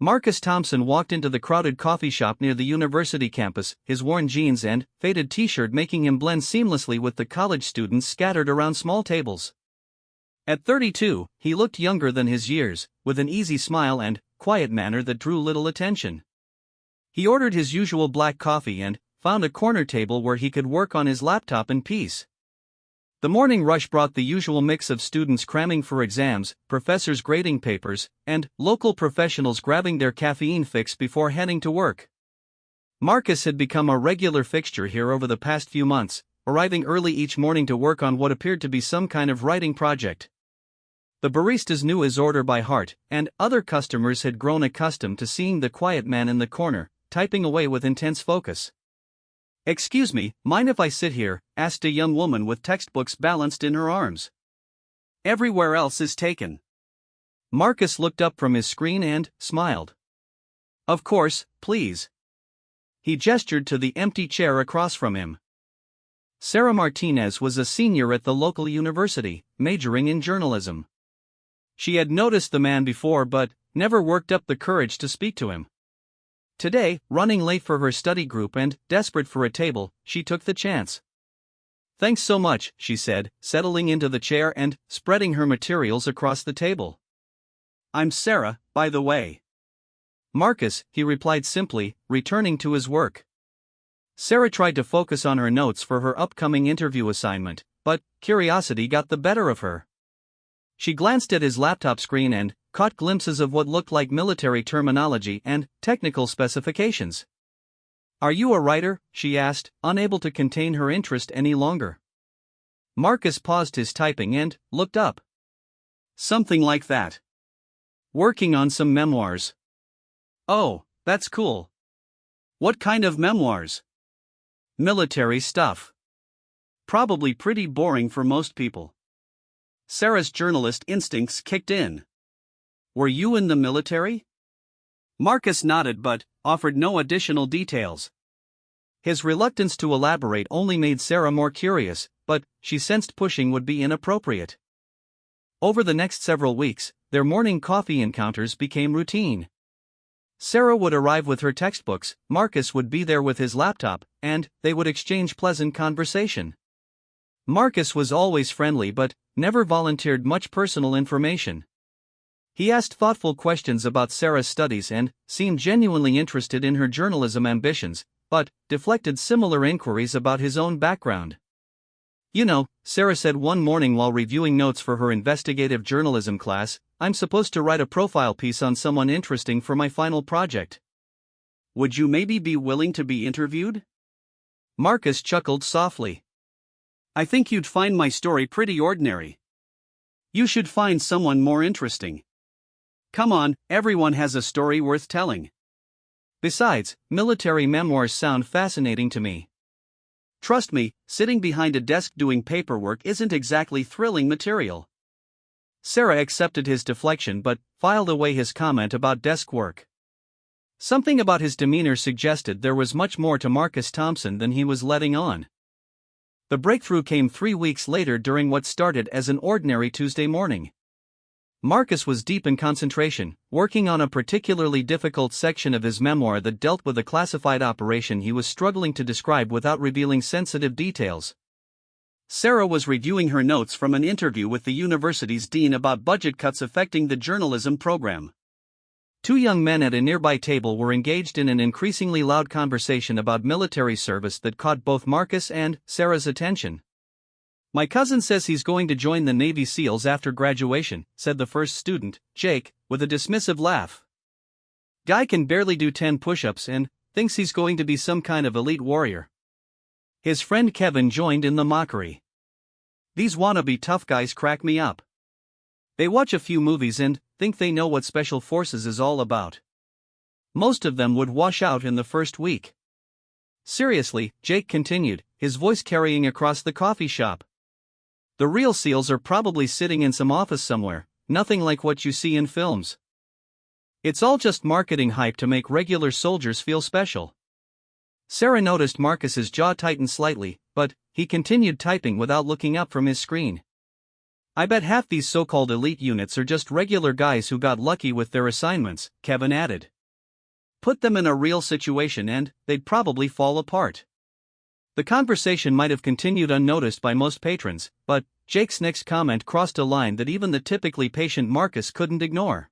Marcus Thompson walked into the crowded coffee shop near the university campus, his worn jeans and faded t-shirt making him blend seamlessly with the college students scattered around small tables. At 32, he looked younger than his years, with an easy smile and quiet manner that drew little attention. He ordered his usual black coffee and found a corner table where he could work on his laptop in peace. The morning rush brought the usual mix of students cramming for exams, professors grading papers, and local professionals grabbing their caffeine fix before heading to work. Marcus had become a regular fixture here over the past few months, arriving early each morning to work on what appeared to be some kind of writing project. The baristas knew his order by heart, and other customers had grown accustomed to seeing the quiet man in the corner, typing away with intense focus. "Excuse me, mind if I sit here?" asked a young woman with textbooks balanced in her arms. "Everywhere else is taken." Marcus looked up from his screen and smiled. "Of course, please." He gestured to the empty chair across from him. Sarah Martinez was a senior at the local university, majoring in journalism. She had noticed the man before but never worked up the courage to speak to him. Today, running late for her study group and desperate for a table, she took the chance. "Thanks so much," she said, settling into the chair and spreading her materials across the table. "I'm Sarah, by the way." "Marcus," he replied simply, returning to his work. Sarah tried to focus on her notes for her upcoming interview assignment, but curiosity got the better of her. She glanced at his laptop screen and caught glimpses of what looked like military terminology and technical specifications. "Are you a writer?" she asked, unable to contain her interest any longer. Marcus paused his typing and looked up. "Something like that. Working on some memoirs." "Oh, that's cool. What kind of memoirs?" "Military stuff. Probably pretty boring for most people." Sarah's journalist instincts kicked in. "Were you in the military?" Marcus nodded but offered no additional details. His reluctance to elaborate only made Sarah more curious, but she sensed pushing would be inappropriate. Over the next several weeks, their morning coffee encounters became routine. Sarah would arrive with her textbooks, Marcus would be there with his laptop, and they would exchange pleasant conversation. Marcus was always friendly but never volunteered much personal information. He asked thoughtful questions about Sarah's studies and seemed genuinely interested in her journalism ambitions, but deflected similar inquiries about his own background. "You know," Sarah said one morning while reviewing notes for her investigative journalism class, "I'm supposed to write a profile piece on someone interesting for my final project. Would you maybe be willing to be interviewed?" Marcus chuckled softly. "I think you'd find my story pretty ordinary. You should find someone more interesting. Come on, everyone has a story worth telling. Besides, military memoirs sound fascinating to me. Trust me, sitting behind a desk doing paperwork isn't exactly thrilling material." Sarah accepted his deflection but filed away his comment about desk work. Something about his demeanor suggested there was much more to Marcus Thompson than he was letting on. The breakthrough came 3 weeks later during what started as an ordinary Tuesday morning. Marcus was deep in concentration, working on a particularly difficult section of his memoir that dealt with a classified operation he was struggling to describe without revealing sensitive details. Sarah was reviewing her notes from an interview with the university's dean about budget cuts affecting the journalism program. 2 young men at a nearby table were engaged in an increasingly loud conversation about military service that caught both Marcus and Sarah's attention. "My cousin says he's going to join the Navy SEALs after graduation," said the first student, Jake, with a dismissive laugh. "Guy can barely do 10 push-ups and thinks he's going to be some kind of elite warrior." His friend Kevin joined in the mockery. "These wannabe tough guys crack me up. They watch a few movies and think they know what special forces is all about. Most of them would wash out in the first week." "Seriously," Jake continued, his voice carrying across the coffee shop. "The real SEALs are probably sitting in some office somewhere, nothing like what you see in films. It's all just marketing hype to make regular soldiers feel special." Sarah noticed Marcus's jaw tighten slightly, but he continued typing without looking up from his screen. I bet half these so-called elite units are just regular guys who got lucky with their assignments, Kevin added. Put them in a real situation and they'd probably fall apart. The conversation might have continued unnoticed by most patrons, but Jake's next comment crossed a line that even the typically patient Marcus couldn't ignore.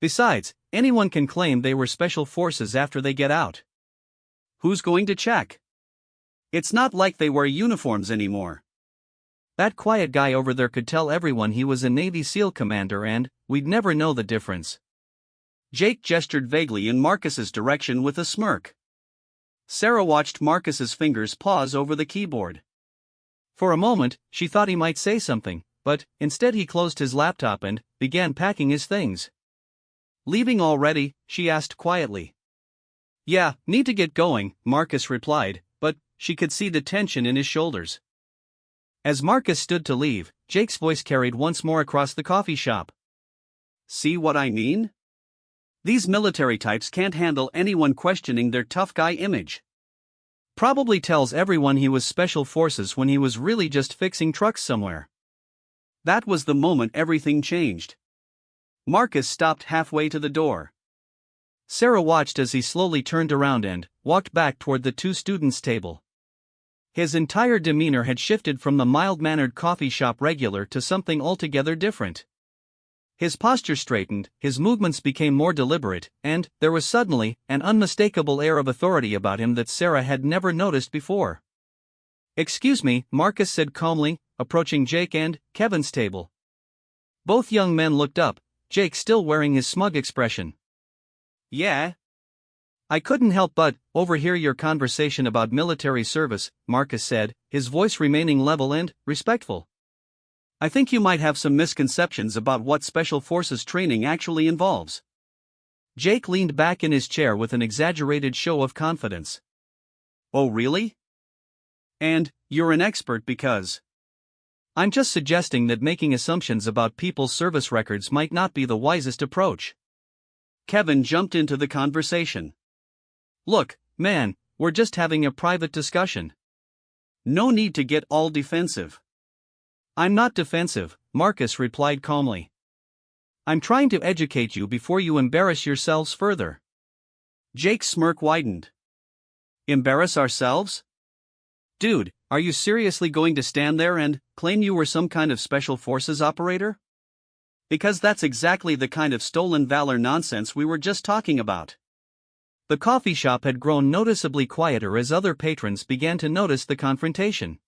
Besides, anyone can claim they were special forces after they get out. Who's going to check? It's not like they wear uniforms anymore. That quiet guy over there could tell everyone he was a Navy SEAL commander and we'd never know the difference. Jake gestured vaguely in Marcus's direction with a smirk. Sarah watched Marcus's fingers pause over the keyboard. For a moment, she thought he might say something, but instead he closed his laptop and began packing his things. Leaving already? She asked quietly. Yeah, need to get going, Marcus replied, but she could see the tension in his shoulders. As Marcus stood to leave, Jake's voice carried once more across the coffee shop. See what I mean? These military types can't handle anyone questioning their tough guy image. Probably tells everyone he was special forces when he was really just fixing trucks somewhere. That was the moment everything changed. Marcus stopped halfway to the door. Sarah watched as he slowly turned around and walked back toward the two students' table. His entire demeanor had shifted from the mild-mannered coffee shop regular to something altogether different. His posture straightened, his movements became more deliberate, and there was suddenly an unmistakable air of authority about him that Sarah had never noticed before. Excuse me, Marcus said calmly, approaching Jake and Kevin's table. Both young men looked up, Jake still wearing his smug expression. Yeah? I couldn't help but overhear your conversation about military service, Marcus said, his voice remaining level and respectful. I think you might have some misconceptions about what Special Forces training actually involves. Jake leaned back in his chair with an exaggerated show of confidence. Oh really? And you're an expert because... I'm just suggesting that making assumptions about people's service records might not be the wisest approach. Kevin jumped into the conversation. Look, man, we're just having a private discussion. No need to get all defensive. I'm not defensive, Marcus replied calmly. I'm trying to educate you before you embarrass yourselves further. Jake's smirk widened. Embarrass ourselves? Dude, are you seriously going to stand there and claim you were some kind of special forces operator? Because that's exactly the kind of stolen valor nonsense we were just talking about. The coffee shop had grown noticeably quieter as other patrons began to notice the confrontation.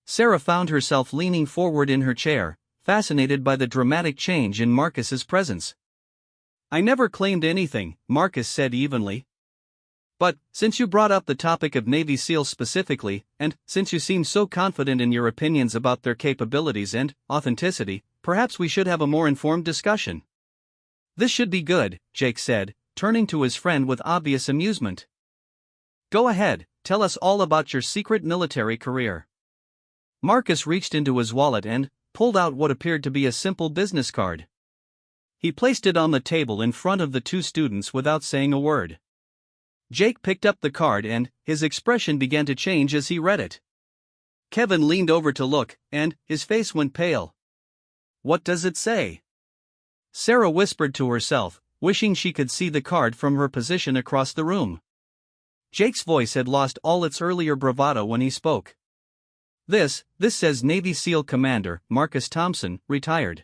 Sarah found herself leaning forward in her chair, fascinated by the dramatic change in Marcus's presence. I never claimed anything, Marcus said evenly. But, since you brought up the topic of Navy SEALs specifically, and since you seem so confident in your opinions about their capabilities and authenticity, perhaps we should have a more informed discussion. This should be good, Jake said, turning to his friend with obvious amusement. Go ahead, tell us all about your secret military career. Marcus reached into his wallet and pulled out what appeared to be a simple business card. He placed it on the table in front of the two students without saying a word. Jake picked up the card and his expression began to change as he read it. Kevin leaned over to look, and his face went pale. What does it say? Sarah whispered to herself, wishing she could see the card from her position across the room. Jake's voice had lost all its earlier bravado when he spoke. This says Navy SEAL Commander Marcus Thompson, retired.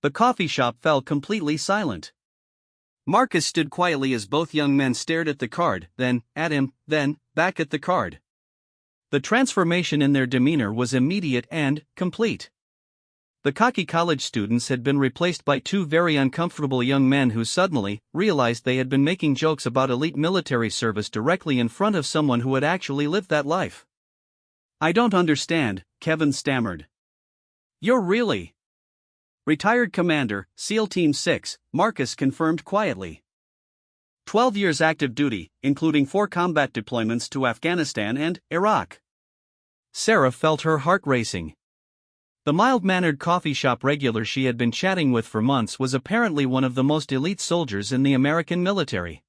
The coffee shop fell completely silent. Marcus stood quietly as both young men stared at the card, then at him, then back at the card. The transformation in their demeanor was immediate and complete. The cocky college students had been replaced by two very uncomfortable young men who suddenly realized they had been making jokes about elite military service directly in front of someone who had actually lived that life. I don't understand, Kevin stammered. You're really... Retired Commander, SEAL Team 6, Marcus confirmed quietly. 12 years active duty, including 4 combat deployments to Afghanistan and Iraq. Sarah felt her heart racing. The mild-mannered coffee shop regular she had been chatting with for months was apparently one of the most elite soldiers in the American military.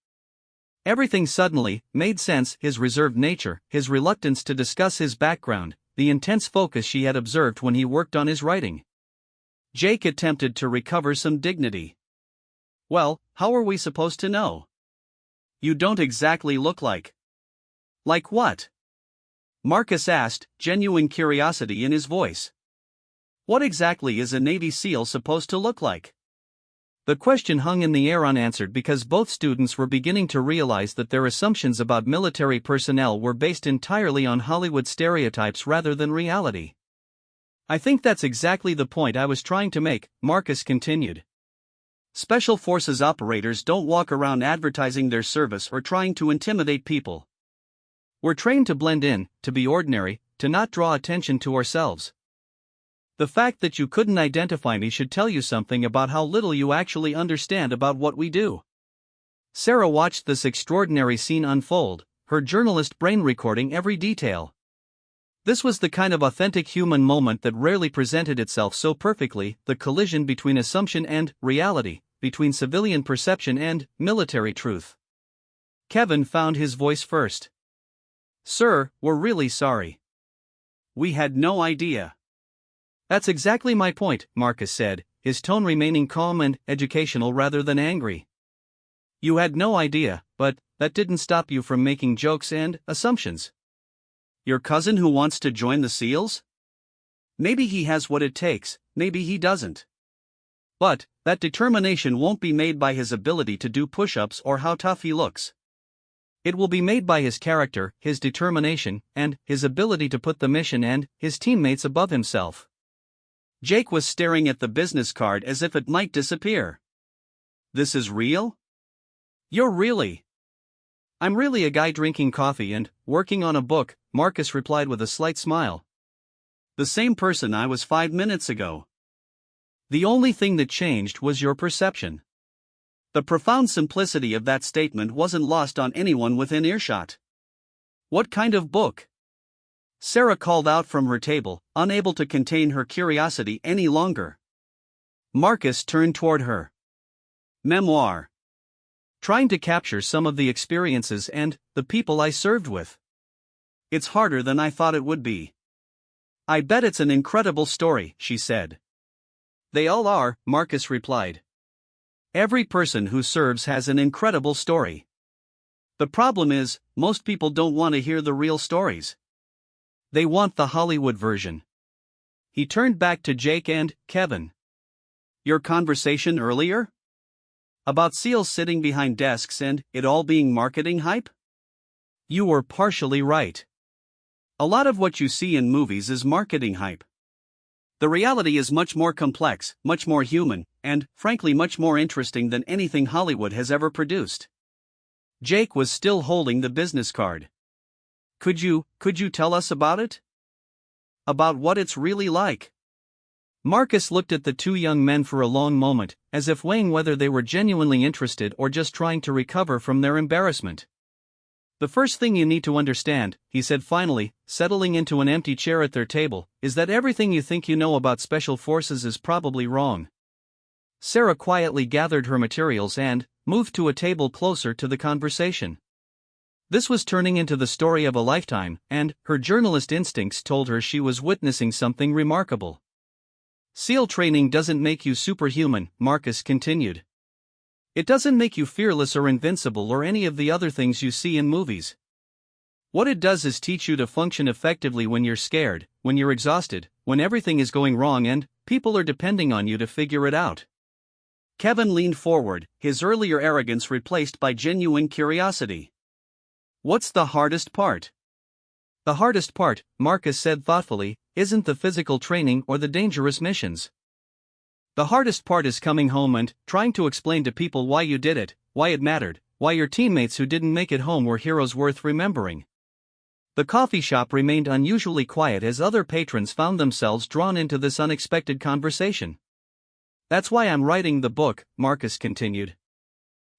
Everything suddenly made sense: his reserved nature, his reluctance to discuss his background, the intense focus she had observed when he worked on his writing. Jake attempted to recover some dignity. Well, how are we supposed to know? You don't exactly look like. Like what? Marcus asked, genuine curiosity in his voice. What exactly is a Navy SEAL supposed to look like? The question hung in the air unanswered because both students were beginning to realize that their assumptions about military personnel were based entirely on Hollywood stereotypes rather than reality. I think that's exactly the point I was trying to make, Marcus continued. Special Forces operators don't walk around advertising their service or trying to intimidate people. We're trained to blend in, to be ordinary, to not draw attention to ourselves. The fact that you couldn't identify me should tell you something about how little you actually understand about what we do. Sarah watched this extraordinary scene unfold, her journalist brain recording every detail. This was the kind of authentic human moment that rarely presented itself so perfectly, the collision between assumption and reality, between civilian perception and military truth. Kevin found his voice first. Sir, we're really sorry. We had no idea. That's exactly my point, Marcus said, his tone remaining calm and educational rather than angry. You had no idea, but that didn't stop you from making jokes and assumptions. Your cousin who wants to join the SEALs? Maybe he has what it takes, maybe he doesn't. But that determination won't be made by his ability to do push-ups or how tough he looks. It will be made by his character, his determination, and his ability to put the mission and his teammates above himself. Jake was staring at the business card as if it might disappear. This is real? You're really? I'm really a guy drinking coffee and working on a book, Marcus replied with a slight smile. The same person I was 5 minutes ago. The only thing that changed was your perception. The profound simplicity of that statement wasn't lost on anyone within earshot. What kind of book? Sarah called out from her table, unable to contain her curiosity any longer. Marcus turned toward her. Memoir. Trying to capture some of the experiences and the people I served with. It's harder than I thought it would be. I bet it's an incredible story, she said. They all are, Marcus replied. Every person who serves has an incredible story. The problem is, most people don't want to hear the real stories. They want the Hollywood version. He turned back to Jake and Kevin. Your conversation earlier? About SEALs sitting behind desks and it all being marketing hype? You were partially right. A lot of what you see in movies is marketing hype. The reality is much more complex, much more human, and, frankly, much more interesting than anything Hollywood has ever produced. Jake was still holding the business card. Could you tell us about it? About what it's really like? Marcus looked at the two young men for a long moment, as if weighing whether they were genuinely interested or just trying to recover from their embarrassment. The first thing you need to understand, he said finally, settling into an empty chair at their table, is that everything you think you know about Special Forces is probably wrong. Sarah quietly gathered her materials and moved to a table closer to the conversation. This was turning into the story of a lifetime, and her journalist instincts told her she was witnessing something remarkable. SEAL training doesn't make you superhuman, Marcus continued. It doesn't make you fearless or invincible or any of the other things you see in movies. What it does is teach you to function effectively when you're scared, when you're exhausted, when everything is going wrong and people are depending on you to figure it out. Kevin leaned forward, his earlier arrogance replaced by genuine curiosity. What's the hardest part? The hardest part, Marcus said thoughtfully, isn't the physical training or the dangerous missions. The hardest part is coming home and trying to explain to people why you did it, why it mattered, why your teammates who didn't make it home were heroes worth remembering. The coffee shop remained unusually quiet as other patrons found themselves drawn into this unexpected conversation. That's why I'm writing the book, Marcus continued.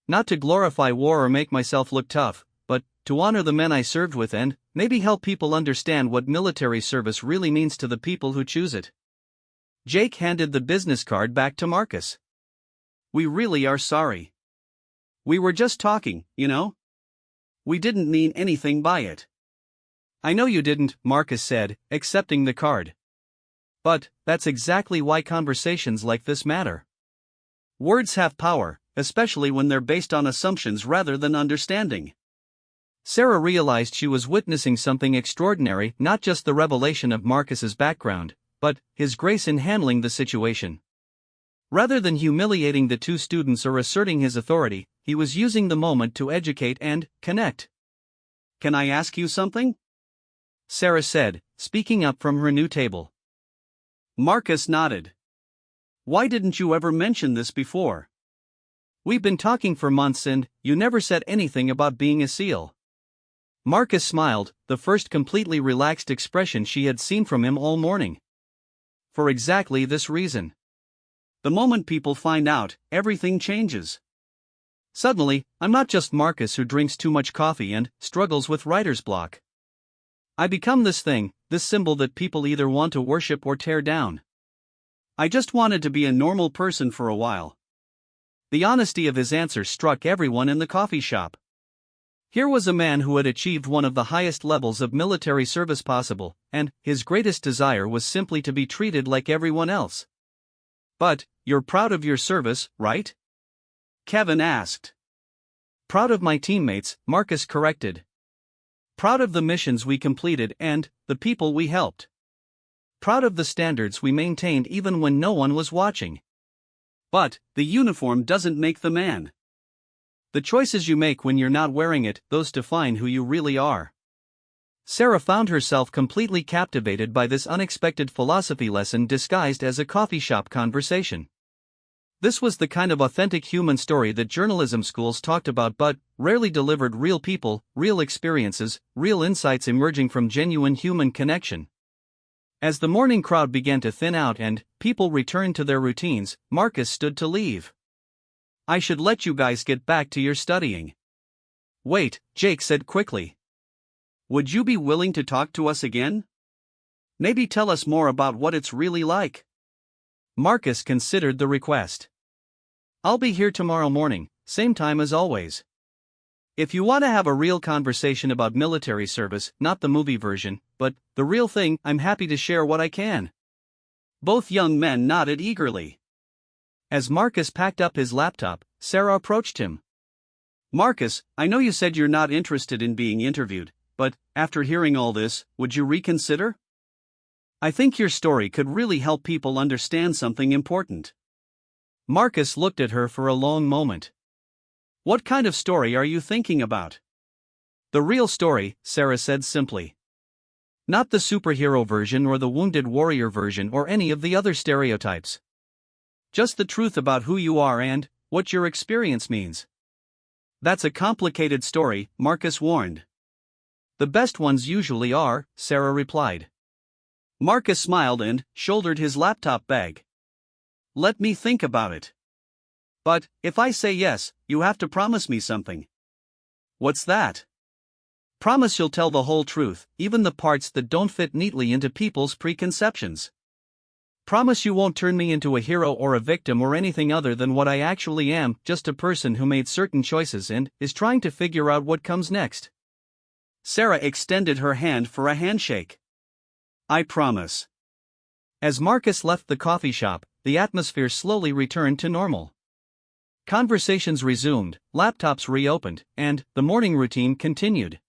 Not to glorify war or make myself look tough, but to honor the men I served with and maybe help people understand what military service really means to the people who choose it. Jake handed the business card back to Marcus. We really are sorry. We were just talking, you know? We didn't mean anything by it. I know you didn't, Marcus said, accepting the card. But that's exactly why conversations like this matter. Words have power, especially when they're based on assumptions rather than understanding. Sarah realized she was witnessing something extraordinary, not just the revelation of Marcus's background, but his grace in handling the situation. Rather than humiliating the two students or asserting his authority, he was using the moment to educate and connect. "Can I ask you something?" Sarah said, speaking up from her new table. Marcus nodded. "Why didn't you ever mention this before? We've been talking for months and you never said anything about being a SEAL." Marcus smiled, the first completely relaxed expression she had seen from him all morning. "For exactly this reason. The moment people find out, everything changes. Suddenly, I'm not just Marcus who drinks too much coffee and struggles with writer's block. I become this thing, this symbol that people either want to worship or tear down. I just wanted to be a normal person for a while." The honesty of his answer struck everyone in the coffee shop. Here was a man who had achieved one of the highest levels of military service possible, and his greatest desire was simply to be treated like everyone else. "But, you're proud of your service, right?" Kevin asked. "Proud of my teammates," Marcus corrected. "Proud of the missions we completed and the people we helped. Proud of the standards we maintained even when no one was watching. But, the uniform doesn't make the man. The choices you make when you're not wearing it, those define who you really are." Sarah found herself completely captivated by this unexpected philosophy lesson disguised as a coffee shop conversation. This was the kind of authentic human story that journalism schools talked about but rarely delivered: real people, real experiences, real insights emerging from genuine human connection. As the morning crowd began to thin out and people returned to their routines, Marcus stood to leave. "I should let you guys get back to your studying." "Wait," Jake said quickly. "Would you be willing to talk to us again? Maybe tell us more about what it's really like?" Marcus considered the request. "I'll be here tomorrow morning, same time as always. If you want to have a real conversation about military service, not the movie version, but the real thing, I'm happy to share what I can." Both young men nodded eagerly. As Marcus packed up his laptop, Sarah approached him. "Marcus, I know you said you're not interested in being interviewed, but after hearing all this, would you reconsider? I think your story could really help people understand something important." Marcus looked at her for a long moment. "What kind of story are you thinking about?" "The real story," Sarah said simply. "Not the superhero version or the wounded warrior version or any of the other stereotypes. Just the truth about who you are and what your experience means." "That's a complicated story," Marcus warned. "The best ones usually are," Sarah replied. Marcus smiled and shouldered his laptop bag. "Let me think about it. But, if I say yes, you have to promise me something." "What's that?" "Promise you'll tell the whole truth, even the parts that don't fit neatly into people's preconceptions. Promise you won't turn me into a hero or a victim or anything other than what I actually am, just a person who made certain choices and is trying to figure out what comes next." Sarah extended her hand for a handshake. "I promise." As Marcus left the coffee shop, the atmosphere slowly returned to normal. Conversations resumed, laptops reopened, and the morning routine continued.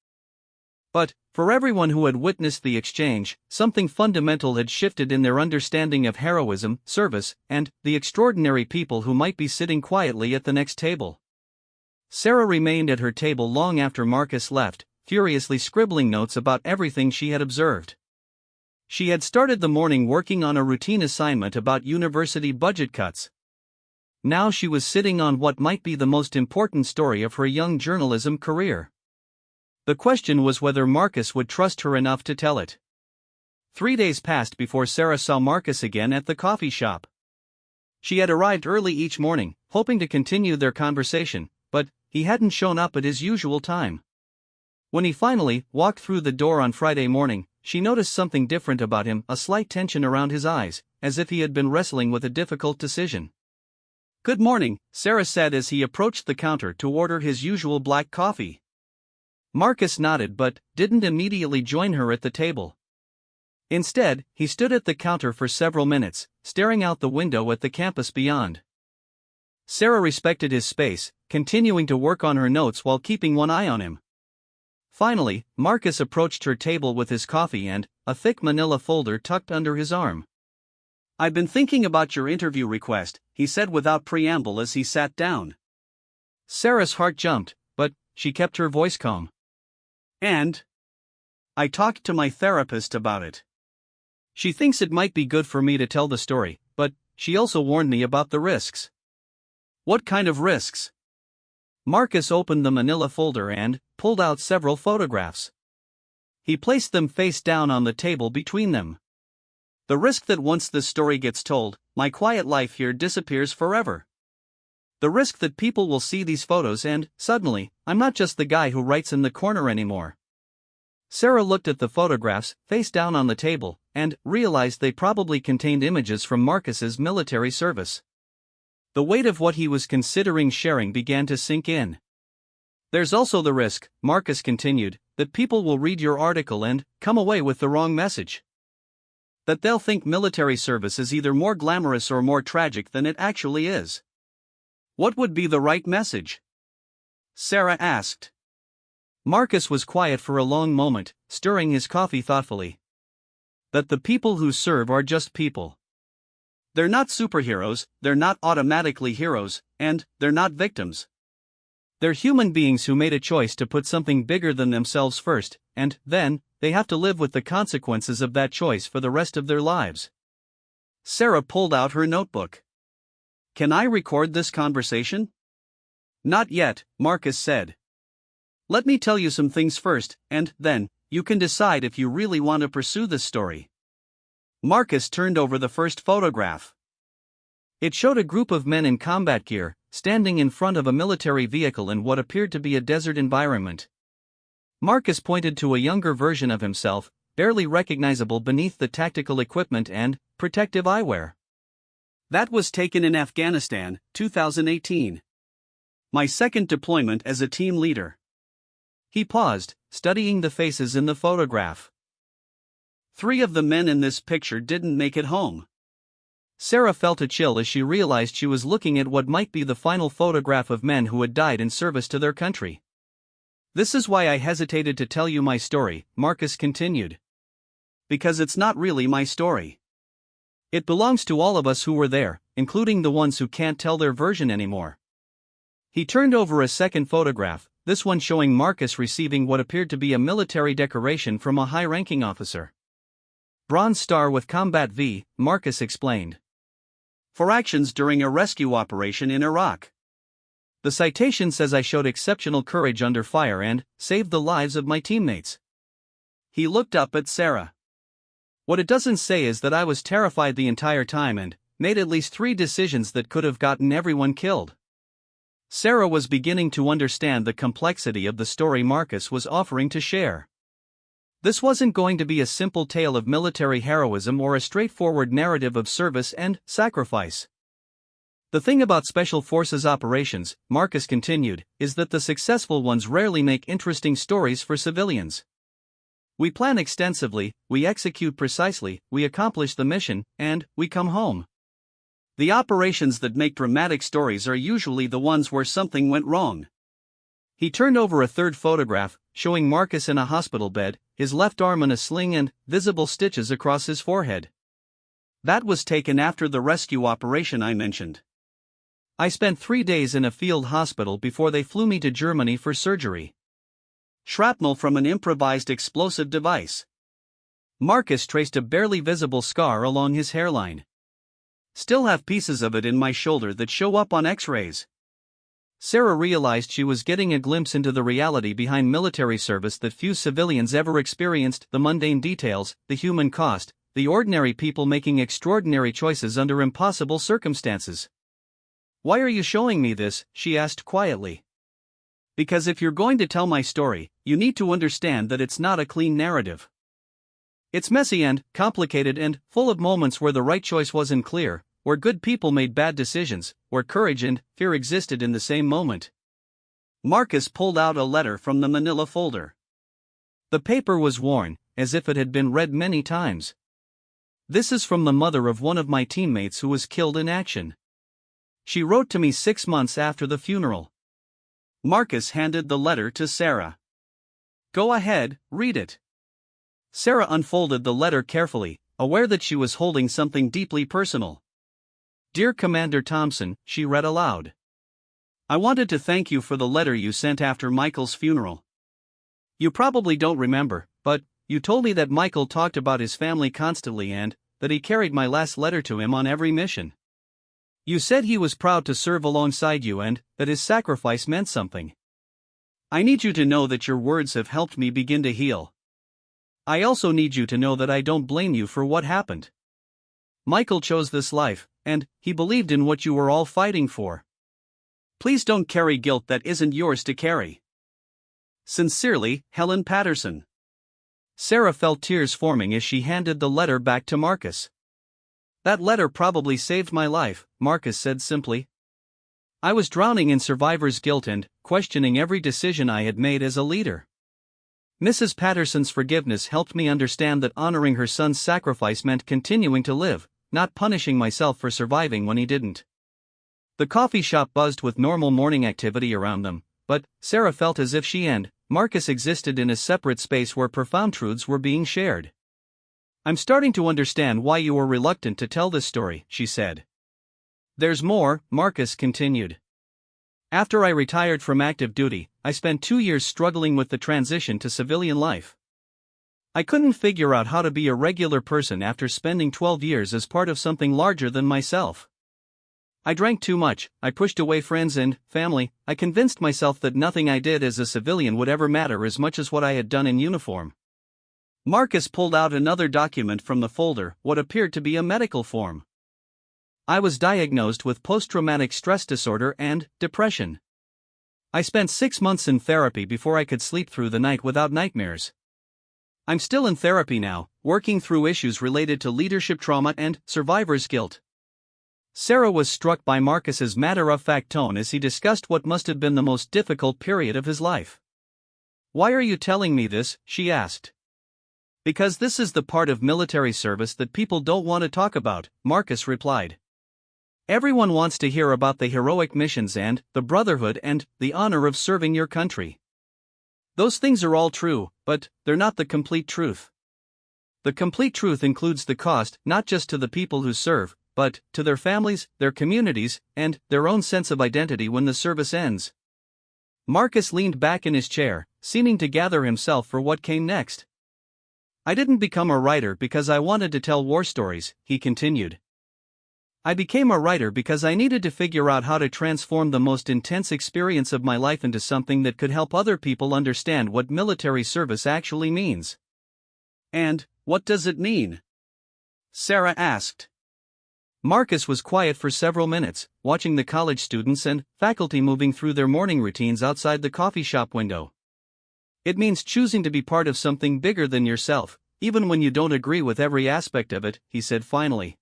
But, for everyone who had witnessed the exchange, something fundamental had shifted in their understanding of heroism, service, and the extraordinary people who might be sitting quietly at the next table. Sarah remained at her table long after Marcus left, furiously scribbling notes about everything she had observed. She had started the morning working on a routine assignment about university budget cuts. Now she was sitting on what might be the most important story of her young journalism career. The question was whether Marcus would trust her enough to tell it. 3 days passed before Sarah saw Marcus again at the coffee shop. She had arrived early each morning, hoping to continue their conversation, but he hadn't shown up at his usual time. When he finally walked through the door on Friday morning, she noticed something different about him, a slight tension around his eyes, as if he had been wrestling with a difficult decision. "Good morning," Sarah said as he approached the counter to order his usual black coffee. Marcus nodded but didn't immediately join her at the table. Instead, he stood at the counter for several minutes, staring out the window at the campus beyond. Sarah respected his space, continuing to work on her notes while keeping one eye on him. Finally, Marcus approached her table with his coffee and a thick manila folder tucked under his arm. "I've been thinking about your interview request," he said without preamble as he sat down. Sarah's heart jumped, but she kept her voice calm. "And I talked to my therapist about it. She thinks it might be good for me to tell the story, but she also warned me about the risks." "What kind of risks?" Marcus opened the manila folder and pulled out several photographs. He placed them face down on the table between them. "The risk that once this story gets told, my quiet life here disappears forever. The risk that people will see these photos and, suddenly, I'm not just the guy who writes in the corner anymore." Sarah looked at the photographs, face down on the table, and realized they probably contained images from Marcus's military service. The weight of what he was considering sharing began to sink in. "There's also the risk," Marcus continued, "that people will read your article and come away with the wrong message. That they'll think military service is either more glamorous or more tragic than it actually is." "What would be the right message?" Sarah asked. Marcus was quiet for a long moment, stirring his coffee thoughtfully. "That the people who serve are just people. They're not superheroes, they're not automatically heroes, and they're not victims. They're human beings who made a choice to put something bigger than themselves first, and then they have to live with the consequences of that choice for the rest of their lives." Sarah pulled out her notebook. "Can I record this conversation?" "Not yet," Marcus said. "Let me tell you some things first, and then you can decide if you really want to pursue this story." Marcus turned over the first photograph. It showed a group of men in combat gear, standing in front of a military vehicle in what appeared to be a desert environment. Marcus pointed to a younger version of himself, barely recognizable beneath the tactical equipment and protective eyewear. "That was taken in Afghanistan, 2018. My second deployment as a team leader." He paused, studying the faces in the photograph. "3 of the men in this picture didn't make it home." Sarah felt a chill as she realized she was looking at what might be the final photograph of men who had died in service to their country. "This is why I hesitated to tell you my story," Marcus continued. "Because it's not really my story. It belongs to all of us who were there, including the ones who can't tell their version anymore." He turned over a second photograph, this one showing Marcus receiving what appeared to be a military decoration from a high-ranking officer. "Bronze Star with Combat V," Marcus explained. "For actions during a rescue operation in Iraq. The citation says I showed exceptional courage under fire and saved the lives of my teammates." He looked up at Sarah. "What it doesn't say is that I was terrified the entire time and made at least 3 decisions that could have gotten everyone killed." Sarah was beginning to understand the complexity of the story Marcus was offering to share. This wasn't going to be a simple tale of military heroism or a straightforward narrative of service and sacrifice. "The thing about Special Forces operations," Marcus continued, "is that the successful ones rarely make interesting stories for civilians. We plan extensively, we execute precisely, we accomplish the mission, and we come home. The operations that make dramatic stories are usually the ones where something went wrong." He turned over a third photograph, showing Marcus in a hospital bed, his left arm in a sling and visible stitches across his forehead. "That was taken after the rescue operation I mentioned. I spent 3 days in a field hospital before they flew me to Germany for surgery. Shrapnel from an improvised explosive device." Marcus traced a barely visible scar along his hairline. "Still have pieces of it in my shoulder that show up on X-rays." Sarah realized she was getting a glimpse into the reality behind military service that few civilians ever experienced: the mundane details, the human cost, the ordinary people making extraordinary choices under impossible circumstances. "Why are you showing me this?" she asked quietly. "Because if you're going to tell my story, you need to understand that it's not a clean narrative. It's messy and complicated and full of moments where the right choice wasn't clear, where good people made bad decisions, where courage and fear existed in the same moment." Marcus pulled out a letter from the manila folder. The paper was worn, as if it had been read many times. This is from the mother of one of my teammates who was killed in action. She wrote to me 6 months after the funeral. Marcus handed the letter to Sarah. Go ahead, read it. Sarah unfolded the letter carefully, aware that she was holding something deeply personal. Dear Commander Thompson, she read aloud. I wanted to thank you for the letter you sent after Michael's funeral. You probably don't remember, but you told me that Michael talked about his family constantly and that he carried my last letter to him on every mission. You said he was proud to serve alongside you and that his sacrifice meant something. I need you to know that your words have helped me begin to heal. I also need you to know that I don't blame you for what happened. Michael chose this life, and he believed in what you were all fighting for. Please don't carry guilt that isn't yours to carry. Sincerely, Helen Patterson. Sarah felt tears forming as she handed the letter back to Marcus. That letter probably saved my life, Marcus said simply. I was drowning in survivor's guilt and questioning every decision I had made as a leader. Mrs. Patterson's forgiveness helped me understand that honoring her son's sacrifice meant continuing to live, not punishing myself for surviving when he didn't. The coffee shop buzzed with normal morning activity around them, but Sarah felt as if she and Marcus existed in a separate space where profound truths were being shared. I'm starting to understand why you were reluctant to tell this story, she said. There's more, Marcus continued. After I retired from active duty, I spent 2 years struggling with the transition to civilian life. I couldn't figure out how to be a regular person after spending 12 years as part of something larger than myself. I drank too much, I pushed away friends and family, I convinced myself that nothing I did as a civilian would ever matter as much as what I had done in uniform. Marcus pulled out another document from the folder, what appeared to be a medical form. I was diagnosed with post-traumatic stress disorder and depression. I spent 6 months in therapy before I could sleep through the night without nightmares. I'm still in therapy now, working through issues related to leadership trauma and survivor's guilt. Sarah was struck by Marcus's matter-of-fact tone as he discussed what must have been the most difficult period of his life. Why are you telling me this? She asked. Because this is the part of military service that people don't want to talk about, Marcus replied. Everyone wants to hear about the heroic missions and the brotherhood and the honor of serving your country. Those things are all true, but they're not the complete truth. The complete truth includes the cost not just to the people who serve, but to their families, their communities, and their own sense of identity when the service ends. Marcus leaned back in his chair, seeming to gather himself for what came next. I didn't become a writer because I wanted to tell war stories, he continued. I became a writer because I needed to figure out how to transform the most intense experience of my life into something that could help other people understand what military service actually means. And what does it mean? Sarah asked. Marcus was quiet for several minutes, watching the college students and faculty moving through their morning routines outside the coffee shop window. It means choosing to be part of something bigger than yourself, even when you don't agree with every aspect of it, he said finally.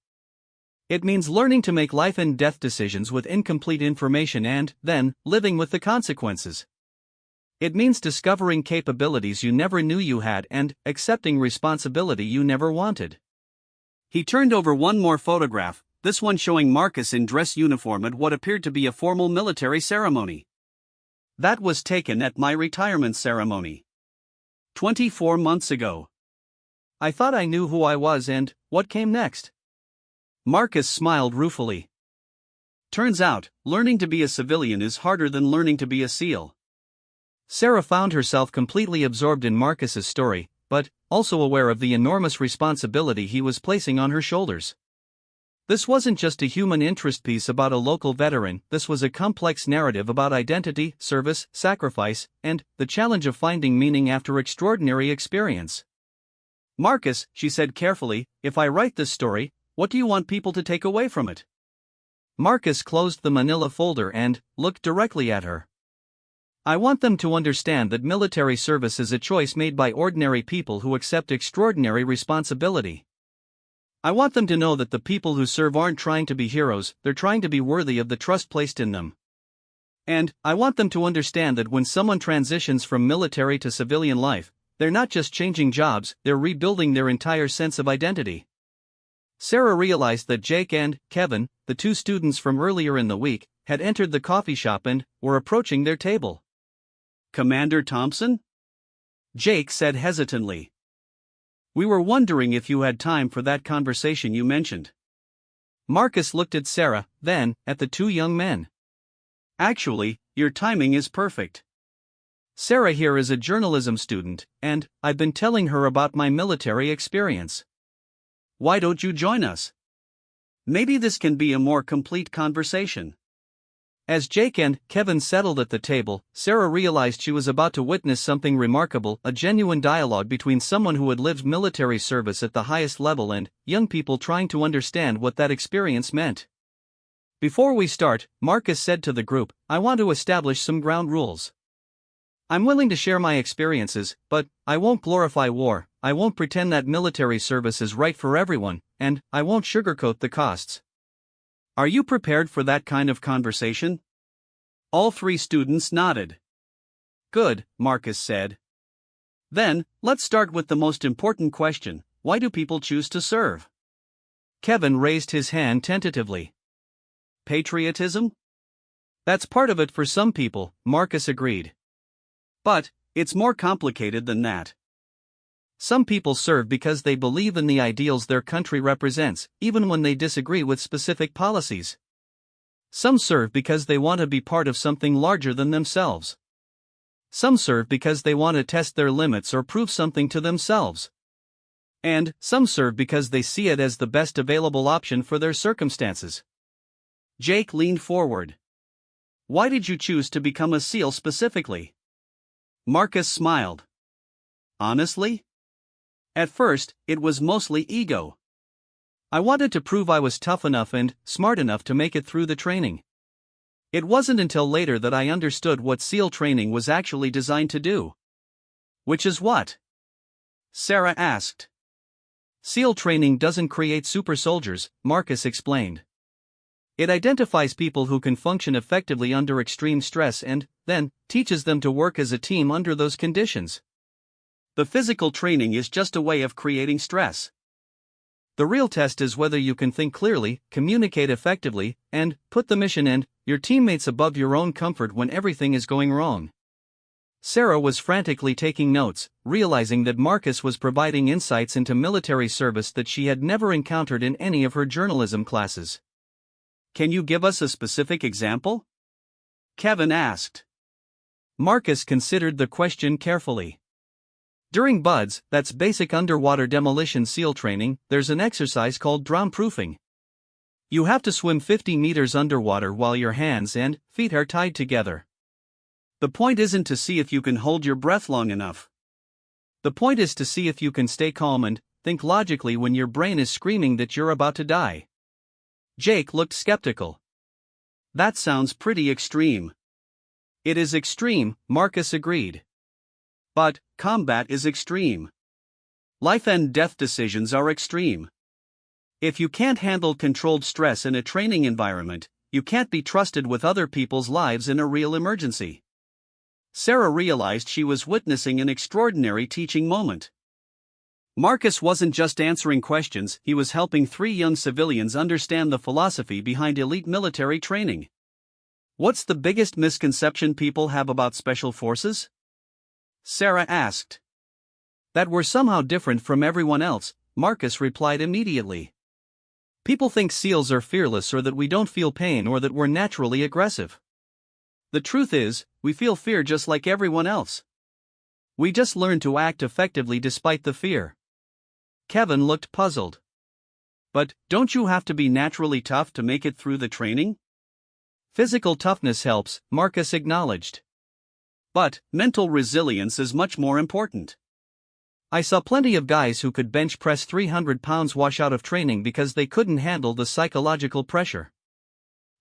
It means learning to make life and death decisions with incomplete information and, then, living with the consequences. It means discovering capabilities you never knew you had and accepting responsibility you never wanted. He turned over one more photograph, this one showing Marcus in dress uniform at what appeared to be a formal military ceremony. That was taken at my retirement ceremony 24 months ago. I thought I knew who I was and what came next. Marcus smiled ruefully. Turns out, learning to be a civilian is harder than learning to be a SEAL. Sarah found herself completely absorbed in Marcus's story, but also aware of the enormous responsibility he was placing on her shoulders. This wasn't just a human interest piece about a local veteran, this was a complex narrative about identity, service, sacrifice, and the challenge of finding meaning after extraordinary experience. Marcus, she said carefully, if I write this story, what do you want people to take away from it? Marcus closed the manila folder and looked directly at her. I want them to understand that military service is a choice made by ordinary people who accept extraordinary responsibility. I want them to know that the people who serve aren't trying to be heroes, they're trying to be worthy of the trust placed in them. And I want them to understand that when someone transitions from military to civilian life, they're not just changing jobs, they're rebuilding their entire sense of identity. Sarah realized that Jake and Kevin, the two students from earlier in the week, had entered the coffee shop and were approaching their table. "Commander Thompson?" Jake said hesitantly. "We were wondering if you had time for that conversation you mentioned." Marcus looked at Sarah, then at the two young men. "Actually, your timing is perfect. Sarah here is a journalism student, and I've been telling her about my military experience. Why don't you join us? Maybe this can be a more complete conversation." As Jake and Kevin settled at the table, Sarah realized she was about to witness something remarkable, a genuine dialogue between someone who had lived military service at the highest level and young people trying to understand what that experience meant. "Before we start," Marcus said to the group, "I want to establish some ground rules. I'm willing to share my experiences, but I won't glorify war, I won't pretend that military service is right for everyone, and I won't sugarcoat the costs." Are you prepared for that kind of conversation? All three students nodded. "Good," Marcus said. "Then, let's start with the most important question: why do people choose to serve?" Kevin raised his hand tentatively. "Patriotism?" "That's part of it for some people," Marcus agreed. "But it's more complicated than that. Some people serve because they believe in the ideals their country represents, even when they disagree with specific policies. Some serve because they want to be part of something larger than themselves. Some serve because they want to test their limits or prove something to themselves. And some serve because they see it as the best available option for their circumstances." Jake leaned forward. "Why did you choose to become a SEAL specifically?" Marcus smiled. "Honestly? At first, it was mostly ego. I wanted to prove I was tough enough and smart enough to make it through the training. It wasn't until later that I understood what SEAL training was actually designed to do." "Which is what?" Sarah asked. "SEAL training doesn't create super soldiers," Marcus explained. "It identifies people who can function effectively under extreme stress and, then, teaches them to work as a team under those conditions. The physical training is just a way of creating stress. The real test is whether you can think clearly, communicate effectively, and put the mission and your teammates above your own comfort when everything is going wrong." Sarah was frantically taking notes, realizing that Marcus was providing insights into military service that she had never encountered in any of her journalism classes. "Can you give us a specific example?" Kevin asked. Marcus considered the question carefully. "During BUDS, that's basic underwater demolition SEAL training, there's an exercise called drown-proofing. You have to swim 50 meters underwater while your hands and feet are tied together. The point isn't to see if you can hold your breath long enough. The point is to see if you can stay calm and think logically when your brain is screaming that you're about to die." Jake looked skeptical. "That sounds pretty extreme." "It is extreme," Marcus agreed. "But combat is extreme. Life and death decisions are extreme. If you can't handle controlled stress in a training environment, you can't be trusted with other people's lives in a real emergency." Sarah realized she was witnessing an extraordinary teaching moment. Marcus wasn't just answering questions, he was helping three young civilians understand the philosophy behind elite military training. "What's the biggest misconception people have about special forces?" Sarah asked. "That we're somehow different from everyone else," Marcus replied immediately. "People think SEALs are fearless or that we don't feel pain or that we're naturally aggressive. The truth is, we feel fear just like everyone else. We just learn to act effectively despite the fear." Kevin looked puzzled. "But don't you have to be naturally tough to make it through the training?" "Physical toughness helps," Marcus acknowledged. "But mental resilience is much more important." "I saw plenty of guys who could bench press 300 pounds wash out of training because they couldn't handle the psychological pressure.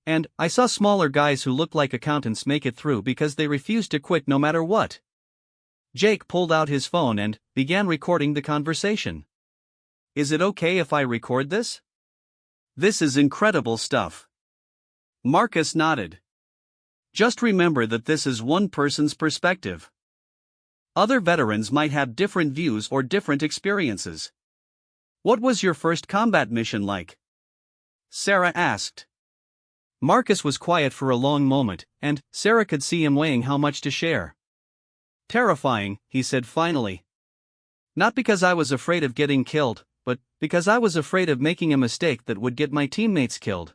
And I saw smaller guys who looked like accountants make it through because they refused to quit no matter what." Jake pulled out his phone and began recording the conversation. "Is it okay if I record this?" "This is incredible stuff." Marcus nodded. "Just remember that this is one person's perspective. Other veterans might have different views or different experiences. What was your first combat mission like? Sarah asked. Marcus was quiet for a long moment, and Sarah could see him weighing how much to share. Terrifying, he said finally. Not because I was afraid of getting killed, but because I was afraid of making a mistake that would get my teammates killed.